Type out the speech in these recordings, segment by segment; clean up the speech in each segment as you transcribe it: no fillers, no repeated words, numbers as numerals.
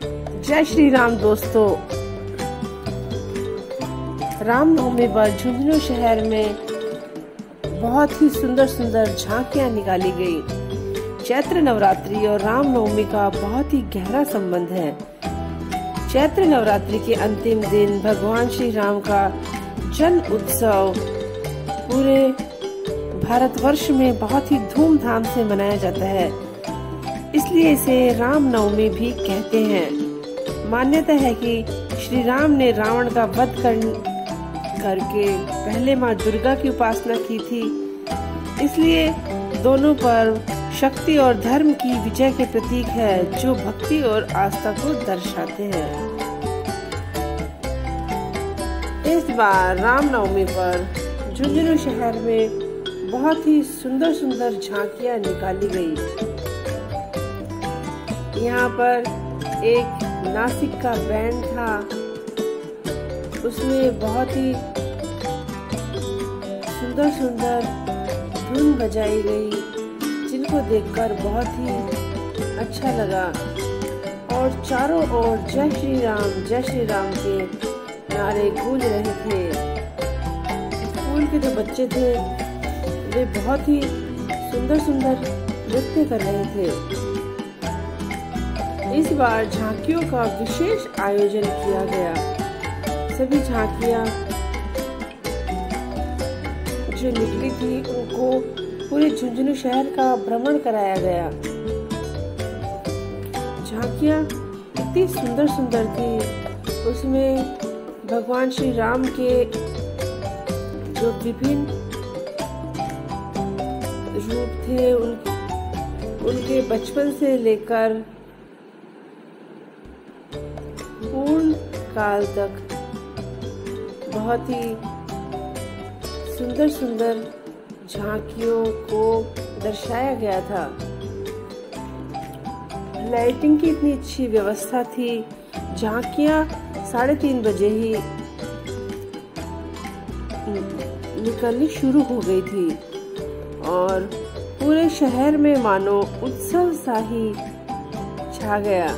जय श्री राम दोस्तों। रामनवमी पर झुंझुनू शहर में बहुत ही सुंदर सुंदर झांकियां निकाली गई। चैत्र नवरात्रि और रामनवमी का बहुत ही गहरा संबंध है। चैत्र नवरात्रि के अंतिम दिन भगवान श्री राम का जन्म उत्सव पूरे भारतवर्ष में बहुत ही धूमधाम से मनाया जाता है, इसलिए इसे रामनवमी भी कहते हैं। मान्यता है कि श्री राम ने रावण का वध करके पहले माँ दुर्गा की उपासना की थी, इसलिए दोनों पर्व शक्ति और धर्म की विजय के प्रतीक है, जो भक्ति और आस्था को दर्शाते हैं। इस बार रामनवमी पर झुंझुनू शहर में बहुत ही सुंदर सुंदर झांकियां निकाली गई। यहाँ पर एक नासिक का बैंड था, उसमें बहुत ही सुंदर सुंदर धुन बजाई गई, जिनको देखकर बहुत ही अच्छा लगा। और चारों ओर जय श्री राम के नारे गूंज रहे थे। स्कूल के जो बच्चे थे वे बहुत ही सुंदर सुंदर नृत्य कर रहे थे। इस बार झांकियों का विशेष आयोजन किया गया। सभी झांकियां जो निकली थी उनको पूरे झुंझुनू शहर का भ्रमण कराया गया। झांकियां इतनी सुंदर सुंदर थी, उसमें भगवान श्री राम के जो विभिन्न रूप थे उनके बचपन से लेकर पूर्ण काल तक बहुत ही सुंदर सुंदर झांकियों को दर्शाया गया था। लाइटिंग की इतनी अच्छी व्यवस्था थी। झांकियां 3:30 बजे ही निकलनी शुरू हो गई थी और पूरे शहर में मानो उत्सव सा ही छा गया।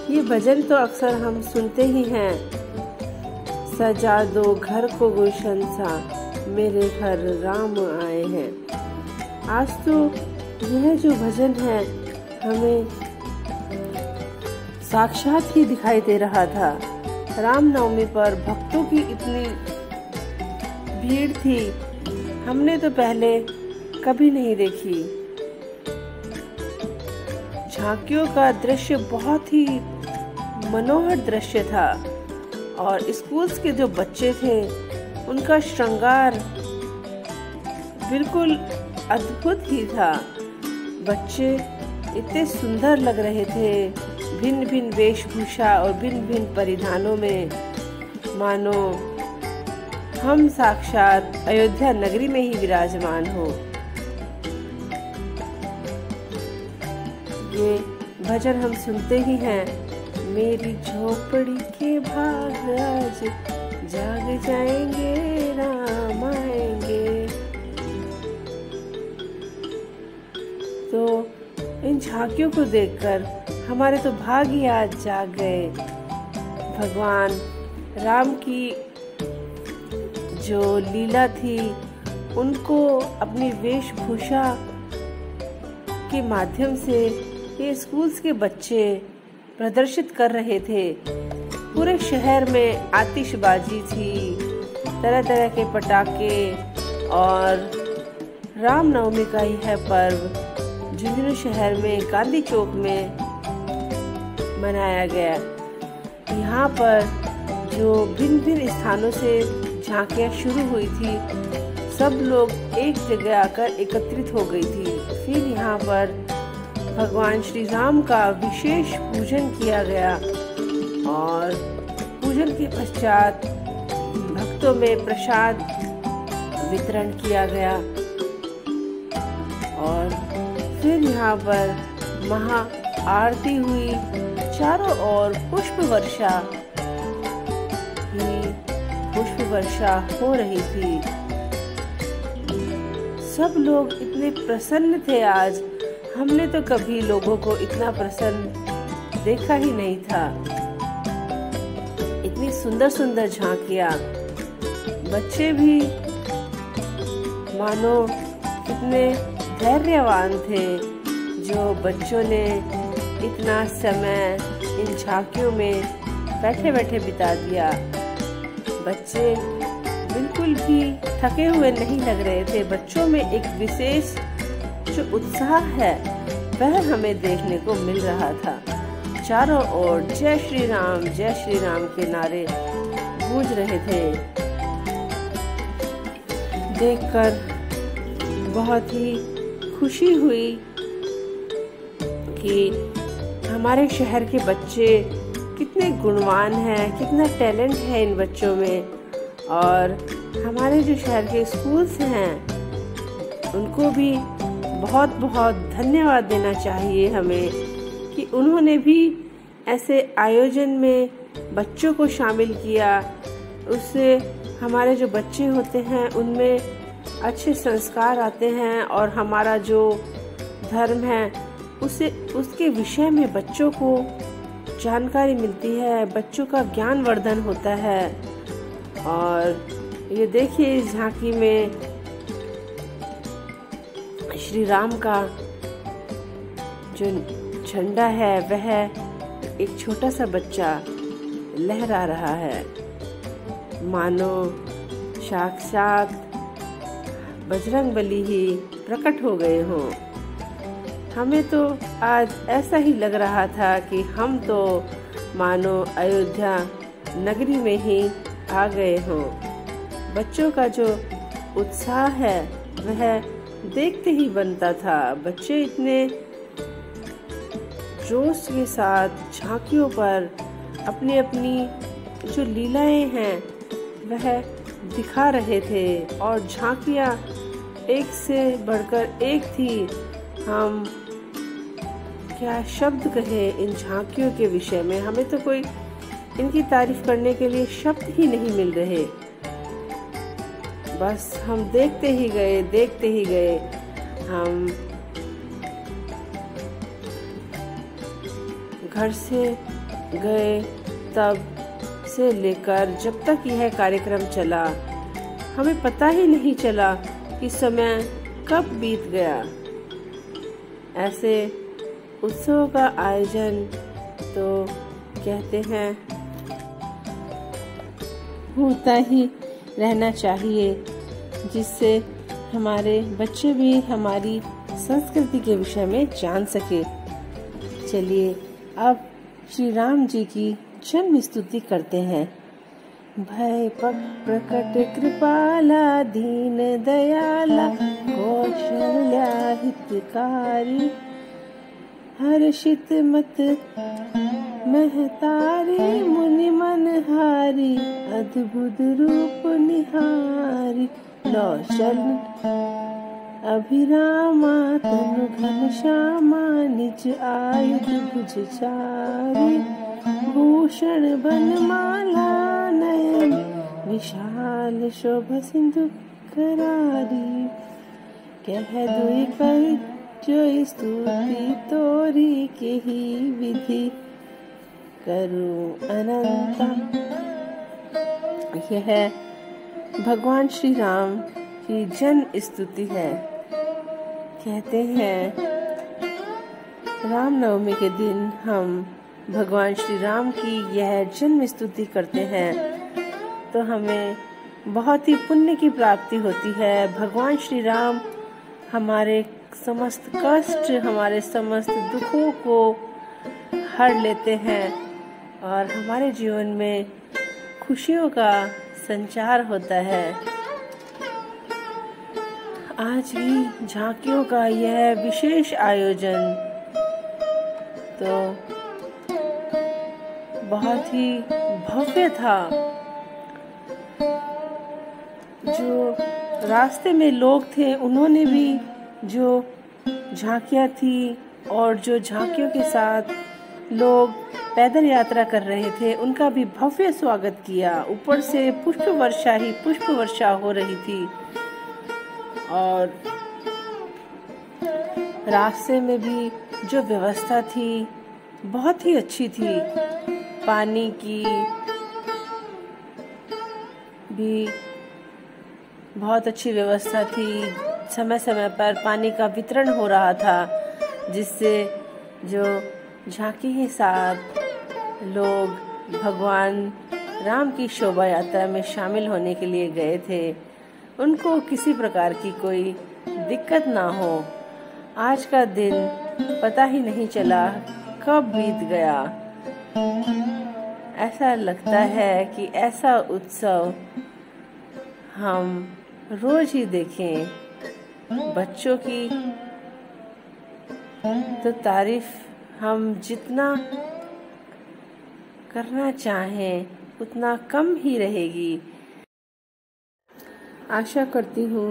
ये भजन तो अक्सर हम सुनते ही हैं, सजा दो घर को गुलशन सा, मेरे घर राम आए हैं। आज तो यह जो भजन है हमें साक्षात ही दिखाई दे रहा था। रामनवमी पर भक्तों की इतनी भीड़ थी, हमने तो पहले कभी नहीं देखी। झांकियों का दृश्य बहुत ही मनोहर दृश्य था और स्कूल्स के जो बच्चे थे उनका श्रृंगार बिल्कुल अद्भुत ही था। बच्चे इतने सुंदर लग रहे थे, भिन्न भिन्न वेशभूषा और भिन्न भिन्न परिधानों में, मानो हम साक्षात अयोध्या नगरी में ही विराजमान हो। ये भजन हम सुनते ही हैं, मेरी झोपड़ी के भाग आज जाग जाएंगे, राम आएंगे। तो इन झांकियों को देखकर हमारे तो भाग ही आज जाग गए। भगवान राम की जो लीला थी उनको अपनी वेशभूषा के माध्यम से ये स्कूल्स के बच्चे प्रदर्शित कर रहे थे। पूरे शहर में आतिशबाजी थी, तरह तरह के पटाखे, और रामनवमी का यह पर्व झुंझुनू शहर में गांधी चौक में मनाया गया। यहाँ पर जो भिन्न भिन्न स्थानों से झांकियाँ शुरू हुई थी, सब लोग एक जगह आकर एकत्रित हो गई थी। फिर यहाँ पर भगवान श्री राम का विशेष पूजन किया गया और पूजन के पश्चात भक्तों में प्रसाद वितरण किया गया और फिर यहाँ पर महा आरती हुई। चारों ओर पुष्प वर्षा हो रही थी। सब लोग इतने प्रसन्न थे आज। हमने तो कभी लोगों को इतना प्रसन्न देखा ही नहीं था। इतनी सुंदर सुंदर झांकियां, बच्चे भी मानो कितने धैर्यवान थे जो बच्चों ने इतना समय इन झांकियों में बैठे बैठे बिता दिया। बच्चे बिल्कुल भी थके हुए नहीं लग रहे थे। बच्चों में एक विशेष जो उत्साह है वह हमें देखने को मिल रहा था। चारों ओर जय श्री राम के नारे गूंज रहे थे। देखकर बहुत ही खुशी हुई कि हमारे शहर के बच्चे कितने गुणवान हैं, कितना टैलेंट है इन बच्चों में। और हमारे जो शहर के स्कूल्स हैं उनको भी बहुत बहुत धन्यवाद देना चाहिए हमें कि उन्होंने भी ऐसे आयोजन में बच्चों को शामिल किया। उससे हमारे जो बच्चे होते हैं उनमें अच्छे संस्कार आते हैं और हमारा जो धर्म है उसके विषय में बच्चों को जानकारी मिलती है, बच्चों का ज्ञान वर्धन होता है। और ये देखिए इस झांकी में श्री राम का जो झंडा है वह एक छोटा सा बच्चा लहरा रहा है, मानो साक्षात बजरंगबली ही प्रकट हो गए हों। हमें तो आज ऐसा ही लग रहा था कि हम तो मानो अयोध्या नगरी में ही आ गए हों। बच्चों का जो उत्साह है वह देखते ही बनता था। बच्चे इतने जोश के साथ झांकियों पर अपनी अपनी जो लीलाएं हैं वह दिखा रहे थे और झांकियां एक से बढ़कर एक थी। हम क्या शब्द कहे इन झांकियों के विषय में, हमें तो कोई इनकी तारीफ करने के लिए शब्द ही नहीं मिल रहे। बस हम देखते ही गए। हम घर से गए तब से लेकर जब तक यह कार्यक्रम चला हमें पता ही नहीं चला कि समय कब बीत गया। ऐसे उत्सव का आयोजन तो कहते हैं होता ही रहना चाहिए, जिससे हमारे बच्चे भी हमारी संस्कृति के विषय में जान सके। चलिए अब श्री राम जी की जन्म स्तुति करते हैं। भय प्रकट कृपाला दीन दयाला कौशल्या हितकारी हर्षित मत महतारी मुनि मनहारी अद्भुत रूप निहारी कौशल अभिरामा तनु घन श्यामा निज आयुध भुज चारी भूषण बनमाला नयन विशाल शोभा सिंधु करारी कह दुई कर जो स्तुति तोरी के ही विधि करूं अनंता। यह भगवान श्री राम की जन्म स्तुति है। कहते हैं रामनवमी के दिन हम भगवान श्री राम की यह जन्म स्तुति करते हैं तो हमें बहुत ही पुण्य की प्राप्ति होती है। भगवान श्री राम हमारे समस्त कष्ट, हमारे समस्त दुखों को हर लेते हैं और हमारे जीवन में खुशियों का संचार होता है। आज भी झांकियों का यह विशेष आयोजन तो बहुत ही भव्य था। जो रास्ते में लोग थे उन्होंने भी जो झांकियां थी और जो झांकियों के साथ लोग पैदल यात्रा कर रहे थे उनका भी भव्य स्वागत किया। ऊपर से पुष्प वर्षा हो रही थी और रास्ते में भी जो व्यवस्था थी बहुत ही अच्छी थी। पानी की भी बहुत अच्छी व्यवस्था थी। समय समय पर पानी का वितरण हो रहा था, जिससे जो झांकी के साथ लोग भगवान राम की शोभा यात्रा में शामिल होने के लिए गए थे, उनको किसी प्रकार की कोई दिक्कत ना हो। आज का दिन पता ही नहीं चला कब बीत गया। ऐसा लगता है कि ऐसा उत्सव हम रोज ही देखें। बच्चों की तो तारीफ हम जितना करना चाहें उतना कम ही रहेगी। आशा करती हूँ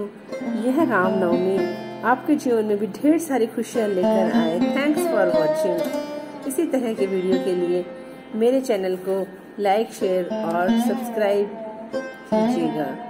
यह रामनवमी आपके जीवन में भी ढेर सारी खुशियाँ लेकर आए। Thanks for watching. इसी तरह के वीडियो के लिए मेरे चैनल को लाइक, शेयर और सब्सक्राइब कीजिएगा।